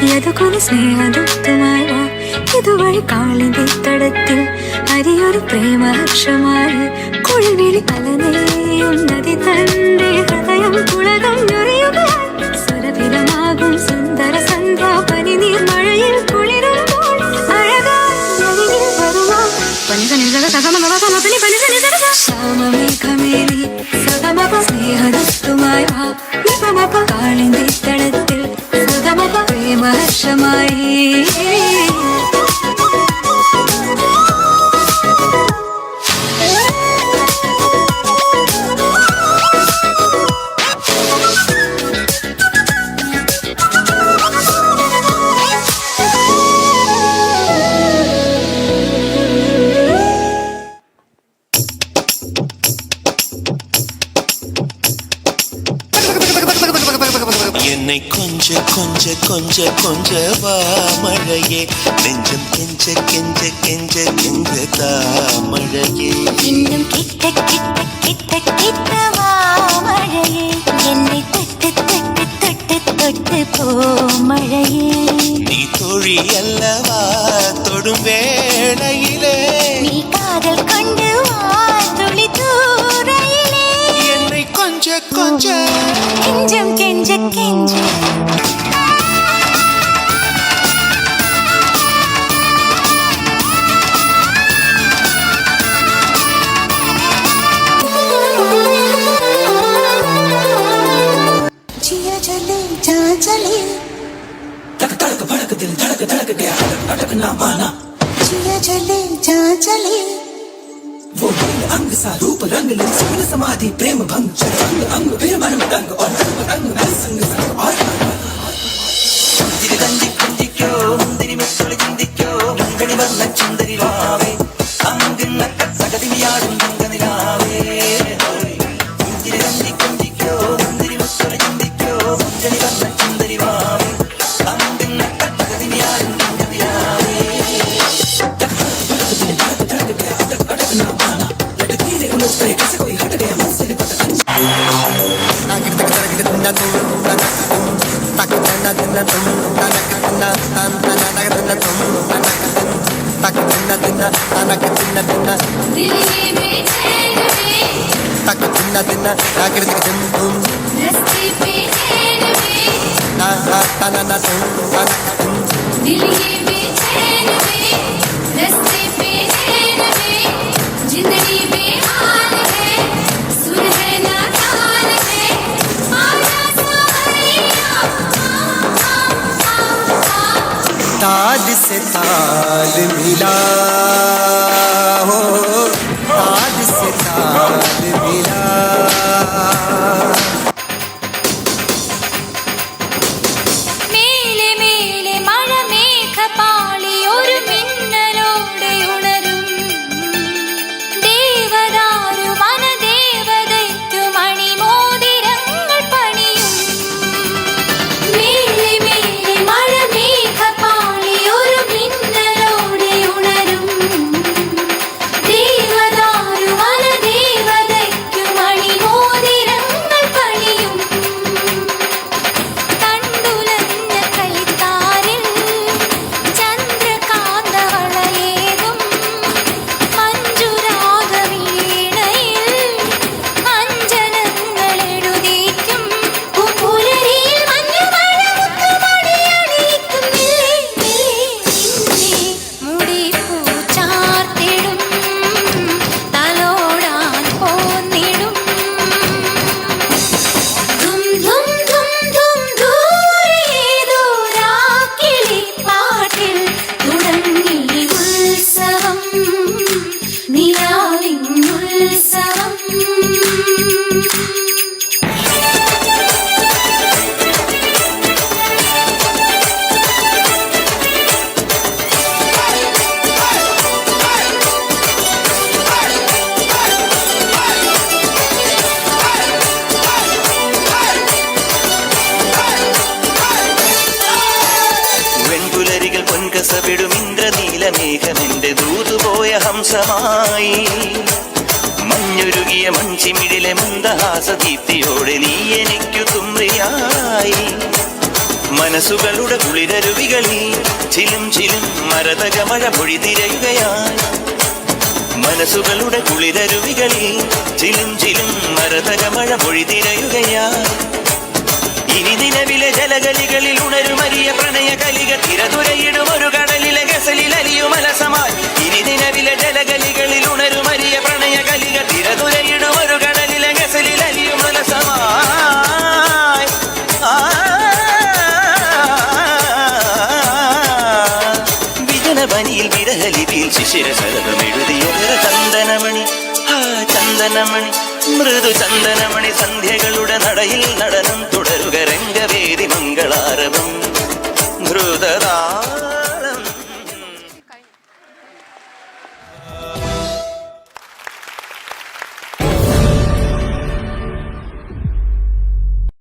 യദുകുല സ്നേഹദൂതുമായി വാ ഇതുവഴി കാളിന്റെ തടത്തിൽ അരിയൊരു പ്രേമഹർഷമായി കുളിവിളി അലനെയും നദി തന്റെ ഹൃദയം കുളകം ഞൊറിയുകയായി സുരഭിലമാകും സുന്ദര സന്ധ്യ പനിനീർ മഴയിൽ കുളിരുമ്പോൾ അഴകായി വരുവാ ശ്യാമമേഘമേനി സഗമപ സ്നേഹദൂതുമായി വാ നിപമപ കാളിന്റെ തടത്തിൽ സഗമപ പ്രേമഹർഷമായി என்னை கொஞ்ச கொஞ்ச கொஞ்ச கொஞ்ச வா மழையே நெஞ்சம் கெஞ்ச கெஞ்ச கெஞ்ச கெஞ்ச தா மழையே இன்னும் கிட்ட கிட்ட கிட்ட கிட்ட வா மழையே என்னை தொட்டு தொட்டு தொட்டு தொட்டு போ மழையே நீ தோழி அல்லவா தொடும் வேளையிலே நீ காதல் கொண்டு வா துளி தூரையிலே என்னை கொஞ்ச கொஞ்ச கெஞ்சம் கெஞ்ச கெஞ்ச जिया चले जा चले तक तड़क भड़क दिल धड़क धड़क गया अटक ना माना जिया चले जा चले वो दिल अंग सा रूप रंग ले सुन समाधि प्रेम भंग चल अंग अंग फिर मन मदंग और रंग रंग में संग संग और जिंदगी कंदी क्यों मुंदिरी में सुल जिंदगी क्यों गंगनी वरन चुंदरी लावे अंग नक सगदी मियाडुं गंगनी लावे जिंदगी कंदी क्यों मुंदिरी में सुल जिंदगी क्यों गंगनी वरन चुंदरी लावे अंग नक सगदी मियाडुं गंगनी लावे तक तड़क दिल धड़क धड़क गया अटक ना माना लट धीरे उलझ गए कैसे कोई हट गया मुझसे लिपट जिंदगी बेहाल है सुर है नादान है आजा सावरिया ताल से ताल मिला हो ताल से ताल मिला മേലെ മേലെ മഴമേഘപാളി ഒരു മിന്നലോടെ ഉണരും ദേവദാരു വനദേവതയ്ക്കു മണിമോതിരങ്ങൾ പണിയും മേലെ മേലെ മഴമേഘപാളി ഒരു മിന്നലോടെ ഉണരും ദേവദാരു വനദേവതയ്ക്കു സരസവിടും ഇന്ദ്രനീലമേഘമെന്റെ ദൂതുപോയ ഹംസമായി മഞ്ഞുരുകിയ മൺചിമിഴിലെ മന്ദഹാസദീപ്തിയോടെ നീ എനിക്കു തുമ്രിയായി മനസ്സുകളുടെ കുളിരരുവികളിൽ ചിലും ചിലും മരതക മഴ പൊഴി തിരയുകയായി മനസ്സുകളുടെ കുളിരരുവികളിൽ ചിലും ചിലും മരതക മഴ പൊഴി തിരയുകയായി ഇനി നിലവിലെ ജലഗലികളിൽ ഉണരുമരിയ പ്രണയ കലിക തിരതുരയിടും ഒരു കടലിലെ ഗസലിൽ അലിയുമലസമായി ഇനി നിലവിലെ ജലഗലികളിൽ ഉണരുമരിയ പ്രണയ കലിക തിരതുരയിടും ഒരു കടലിലെ ഗസലിൽ അലിയുമലസമായി വിജനവനിയിൽ വിരഹലിപിയിൽ ശിശിര ശലഭമെഴുതിയ ചന്ദനമണി ചന്ദനമണി മൃദു ചന്ദനമണി സന്ധ്യകളുടെ നടയിൽ നടനം തുടരുക രംഗവേദി മംഗളാരവം ധൃതതാ